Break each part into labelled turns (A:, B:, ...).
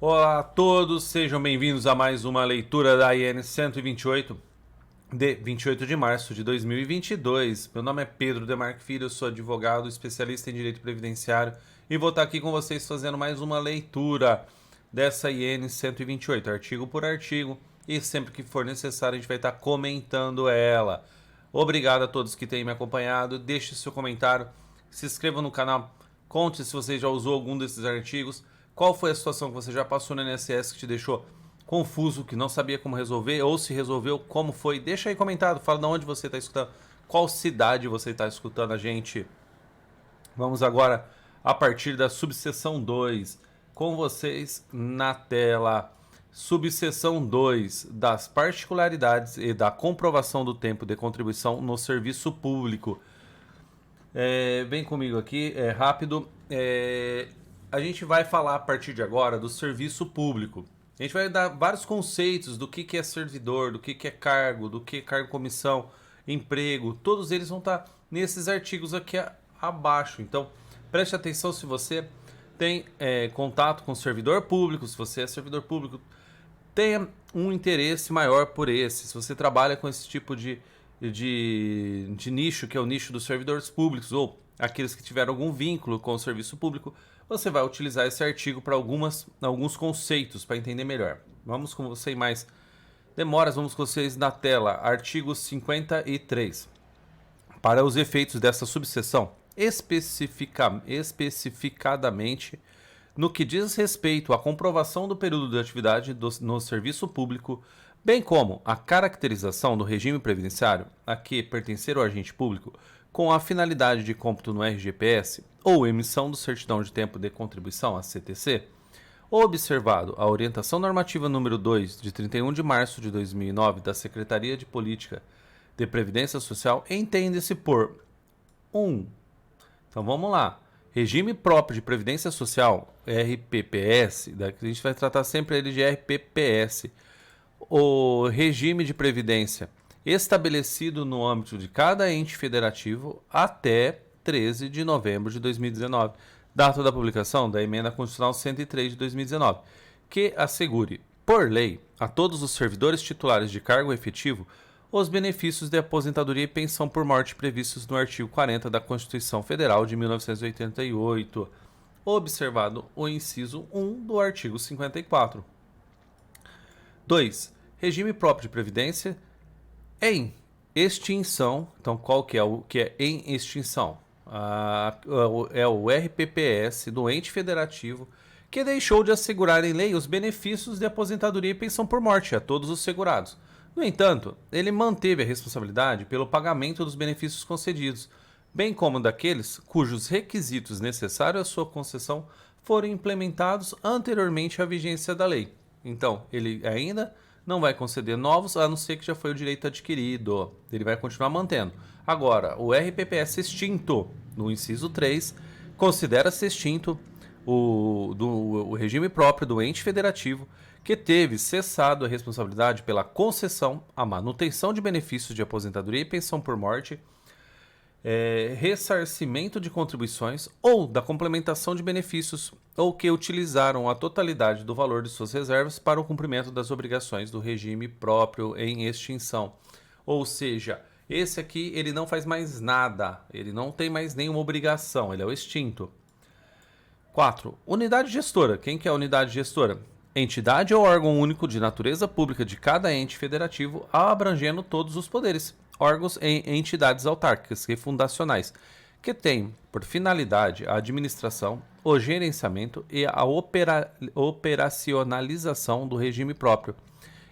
A: Olá a todos, sejam bem-vindos a mais uma leitura da IN 128, de 28 de março de 2022. Meu nome é Pedro Demarque Filho, eu sou advogado, especialista em direito previdenciário e vou estar aqui com vocês fazendo mais uma leitura dessa IN 128, artigo por artigo, e sempre que for necessário a gente vai estar comentando ela. Obrigado a todos que têm me acompanhado, deixe seu comentário, se inscreva no canal, conte se você já usou algum desses artigos. Qual foi a situação que você já passou no INSS que te deixou confuso, que não sabia como resolver, ou se resolveu, como foi? Deixa aí comentado, fala de onde você está escutando, qual cidade você está escutando a gente. Vamos agora a partir da subseção 2, com vocês na tela. Subseção 2, das particularidades e da comprovação do tempo de contribuição no serviço público. Vem comigo aqui, é rápido. A gente vai falar a partir de agora do serviço público. A gente vai dar vários conceitos do que é servidor, do que é cargo, do que é cargo, comissão, emprego. Todos eles vão estar nesses artigos aqui abaixo. Então, preste atenção se você tem contato com servidor público, se você é servidor público, tenha um interesse maior por esse. Se você trabalha com esse tipo de nicho, que é o nicho dos servidores públicos, ou aqueles que tiveram algum vínculo com o serviço público, você vai utilizar esse artigo para alguns conceitos, para entender melhor. Vamos com você em mais demoras, vamos com vocês na tela. Artigo 53. Para os efeitos dessa subseção, especificadamente no que diz respeito à comprovação do período de atividade no serviço público, bem como a caracterização do regime previdenciário a que pertencer o agente público com a finalidade de cômputo no RGPS ou emissão do certidão de tempo de contribuição, a CTC, observado a orientação normativa número 2, de 31 de março de 2009, da Secretaria de Política de Previdência Social, entende-se por 1. Então vamos lá. Regime próprio de Previdência Social, RPPS, a gente vai tratar sempre ele de RPPS, o regime de previdência estabelecido no âmbito de cada ente federativo até 13 de novembro de 2019, data da publicação da Emenda Constitucional 103 de 2019, que assegure, por lei, a todos os servidores titulares de cargo efetivo os benefícios de aposentadoria e pensão por morte previstos no artigo 40 da Constituição Federal de 1988, observado o inciso 1 do artigo 54. 2. Regime próprio de previdência em extinção. Então, qual que é o que é em extinção? É o RPPS do ente federativo que deixou de assegurar em lei os benefícios de aposentadoria e pensão por morte a todos os segurados. No entanto, ele manteve a responsabilidade pelo pagamento dos benefícios concedidos, bem como daqueles cujos requisitos necessários à sua concessão foram implementados anteriormente à vigência da lei. Então, ele ainda não vai conceder novos, a não ser que já foi o direito adquirido. Ele vai continuar mantendo. Agora, o RPPS extinto, no inciso 3, considera-se extinto o regime próprio do ente federativo que teve cessado a responsabilidade pela concessão, a manutenção de benefícios de aposentadoria e pensão por morte, ressarcimento de contribuições ou da complementação de benefícios, ou que utilizaram a totalidade do valor de suas reservas para o cumprimento das obrigações do regime próprio em extinção. Ou seja, esse aqui ele não faz mais nada, ele não tem mais nenhuma obrigação, ele é o extinto. 4. Unidade gestora. Quem que é a unidade gestora? Entidade ou órgão único de natureza pública de cada ente federativo, abrangendo todos os poderes, órgãos e entidades autárquicas e fundacionais, que têm por finalidade a administração, o gerenciamento e a operacionalização do regime próprio,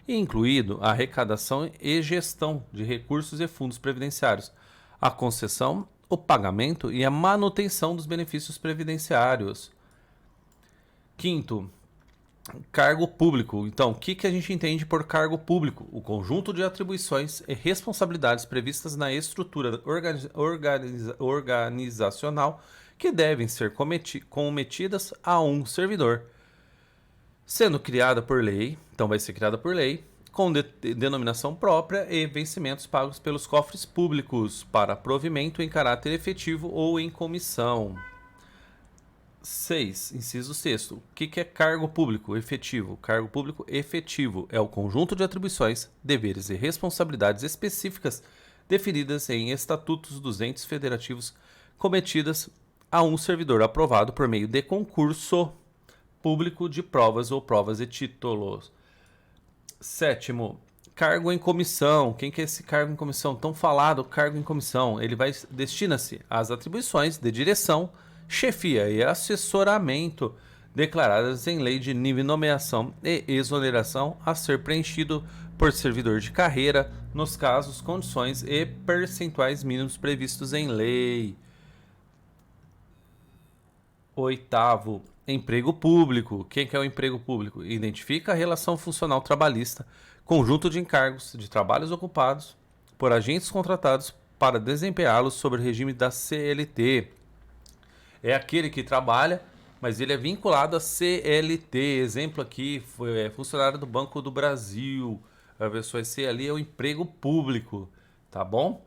A: incluído a arrecadação e gestão de recursos e fundos previdenciários, a concessão, o pagamento e a manutenção dos benefícios previdenciários. 5º, cargo público. Então, o que a gente entende por cargo público? O conjunto de atribuições e responsabilidades previstas na estrutura organizacional que devem ser cometidas a um servidor, sendo criada por lei, então vai ser criada por lei, com denominação própria e vencimentos pagos pelos cofres públicos para provimento em caráter efetivo ou em comissão. 6, inciso 6º. O que é cargo público efetivo? Cargo público efetivo é o conjunto de atribuições, deveres e responsabilidades específicas definidas em estatutos dos entes federativos cometidas a um servidor aprovado por meio de concurso público de provas ou provas e títulos. 7º, cargo em comissão. Quem que é esse cargo em comissão? Tão falado cargo em comissão. Ele destina-se às atribuições de direção, chefia e assessoramento declaradas em lei de nível, nomeação e exoneração a ser preenchido por servidor de carreira nos casos, condições e percentuais mínimos previstos em lei. 8º, emprego público. Quem que é o emprego público? Identifica a relação funcional trabalhista, conjunto de encargos de trabalhos ocupados por agentes contratados para desempenhá-los sob o regime da CLT. É aquele que trabalha, mas ele é vinculado à CLT. Exemplo aqui, funcionário do Banco do Brasil. A pessoa esse ali é o emprego público, tá bom?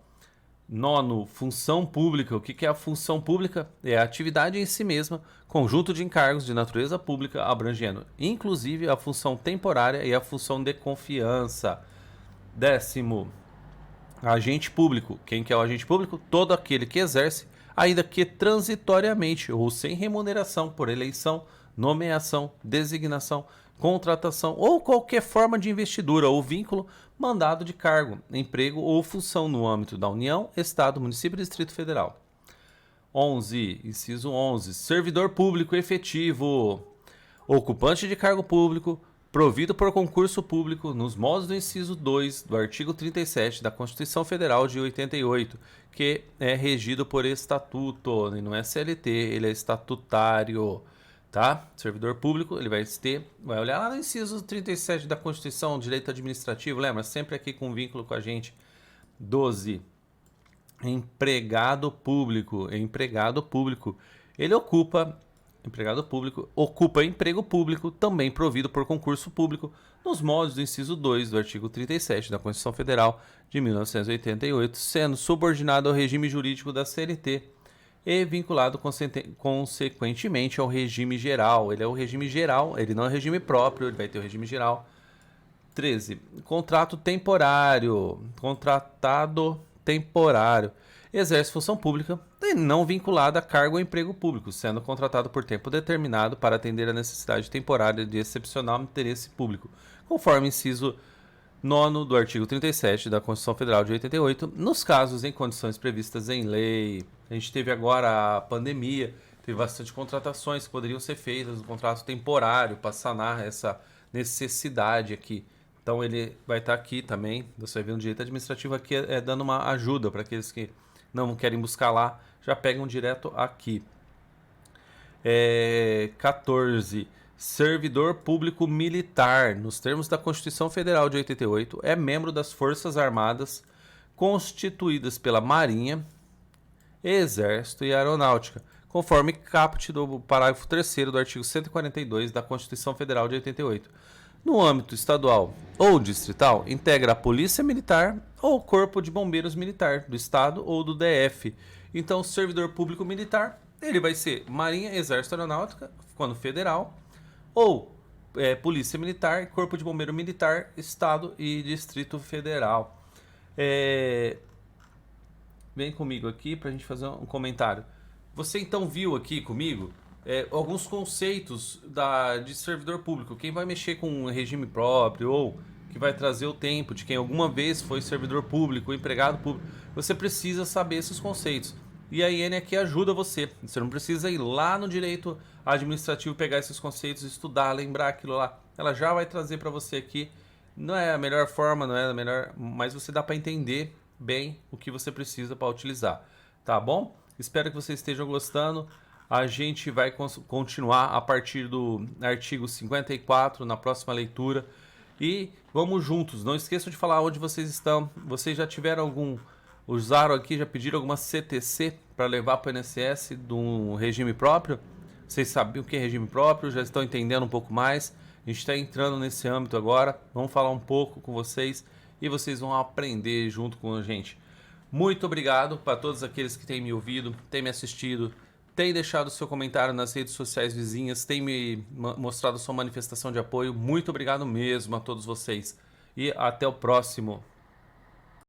A: 9º, função pública. O que é a função pública? É a atividade em si mesma, conjunto de encargos de natureza pública, abrangendo inclusive a função temporária e a função de confiança. 10º, agente público. Quem que é o agente público? Todo aquele que exerce, ainda que transitoriamente ou sem remuneração por eleição, nomeação, designação, contratação ou qualquer forma de investidura ou vínculo, mandado de cargo, emprego ou função no âmbito da União, Estado, Município e Distrito Federal. 11, inciso 11, servidor público efetivo, ocupante de cargo público, provido por concurso público nos moldes do inciso 2 do artigo 37 da Constituição Federal de 88, que é regido por estatuto, e não é CLT, ele é estatutário, tá? Servidor público, ele vai olhar lá no inciso 37 da Constituição, direito administrativo, lembra? Sempre aqui com vínculo com a gente. 12, empregado público. Ele ocupa emprego público, também provido por concurso público, nos moldes do inciso 2 do artigo 37 da Constituição Federal de 1988, sendo subordinado ao regime jurídico da CLT e vinculado consequentemente ao regime geral. Ele é o regime geral, ele não é o regime próprio, ele vai ter o regime geral. 13. Contratado temporário. Exerce função pública e não vinculada a cargo ou emprego público, sendo contratado por tempo determinado para atender a necessidade temporária de excepcional interesse público, conforme inciso 9º do artigo 37 da Constituição Federal de 88, nos casos em condições previstas em lei. A gente teve agora a pandemia, teve bastante contratações que poderiam ser feitas no contrato temporário para sanar essa necessidade aqui. Então ele vai estar aqui também, você vai ver no direito administrativo aqui dando uma ajuda para aqueles que não querem buscar lá, já pegam direto aqui. 14. Servidor público militar, nos termos da Constituição Federal de 88, é membro das Forças Armadas constituídas pela Marinha, Exército e Aeronáutica, conforme caput do parágrafo 3º do artigo 142 da Constituição Federal de 88. No âmbito estadual ou distrital, integra a Polícia Militar ou o Corpo de Bombeiros Militar do Estado ou do DF. Então, o servidor público militar, ele vai ser Marinha, Exército, Aeronáutica, quando federal, ou Polícia Militar, Corpo de Bombeiro Militar, Estado e Distrito Federal. Vem comigo aqui para a gente fazer um comentário. Você então viu aqui comigo alguns conceitos de servidor público. Quem vai mexer com um regime próprio ou que vai trazer o tempo de quem alguma vez foi servidor público, empregado público, você precisa saber esses conceitos. E a IN aqui ajuda você. Você não precisa ir lá no direito administrativo, pegar esses conceitos, estudar, lembrar aquilo lá. Ela já vai trazer para você aqui. Não é a melhor forma, não é a melhor, mas você dá para entender bem o que você precisa para utilizar. Tá bom? Espero que vocês estejam gostando. A gente vai continuar a partir do artigo 54 na próxima leitura. E vamos juntos. Não esqueçam de falar onde vocês estão. Vocês já tiveram usaram aqui, já pediram alguma CTC para levar para o INSS de um regime próprio? Vocês sabiam o que é regime próprio? Já estão entendendo um pouco mais? A gente está entrando nesse âmbito agora. Vamos falar um pouco com vocês e vocês vão aprender junto com a gente. Muito obrigado para todos aqueles que têm me ouvido, têm me assistido, tem deixado seu comentário nas redes sociais vizinhas, tem me mostrado sua manifestação de apoio. Muito obrigado mesmo a todos vocês. E até o próximo.